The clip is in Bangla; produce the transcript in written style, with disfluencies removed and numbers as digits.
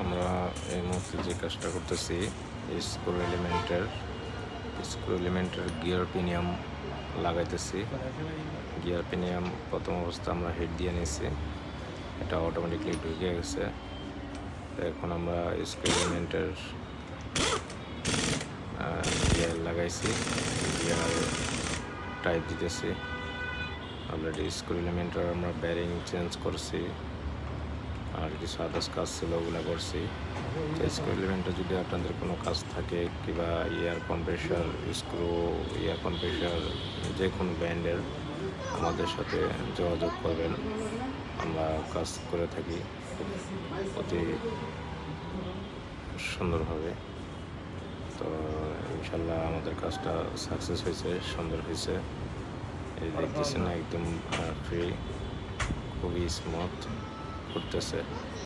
আমরা এই মুহূর্তে যে কাজটা করতেছি স্ক্রু এলিমেন্টের গিয়ার পিনিয়াম লাগাইতেছি। গিয়ার পিনিয়াম প্রথম অবস্থা আমরা হেড দিয়ে নিয়েছি, এটা অটোমেটিকলি ঢুকে গেছে। তো এখন আমরা স্ক্রু এলিমেন্টের গিয়ার লাগাইছি, গিয়ার টাইপ দিতেছি। অলরেডি স্ক্রু এলিমেন্টের আমরা ব্যারিং চেঞ্জ করছি, আর কিছু আদার্স কাজ ছিল ওগুলো করছি। স্ক্রু এলিমেন্টে যদি আপনাদের কোনো কাজ থাকে কিংবা এয়ার কম্প্রেসার যে কোনো ব্র্যান্ডের আমাদের সাথে যোগাযোগ করবেন, আমরা কাজ করে থাকি অতি সুন্দরভাবে। তো ইনশাল্লাহ আমাদের কাজটা সাকসেস হয়েছে, সুন্দর হয়েছে। এই দেখতেছেন একদম ফ্রি, খুবই স্মুথ করতেছে।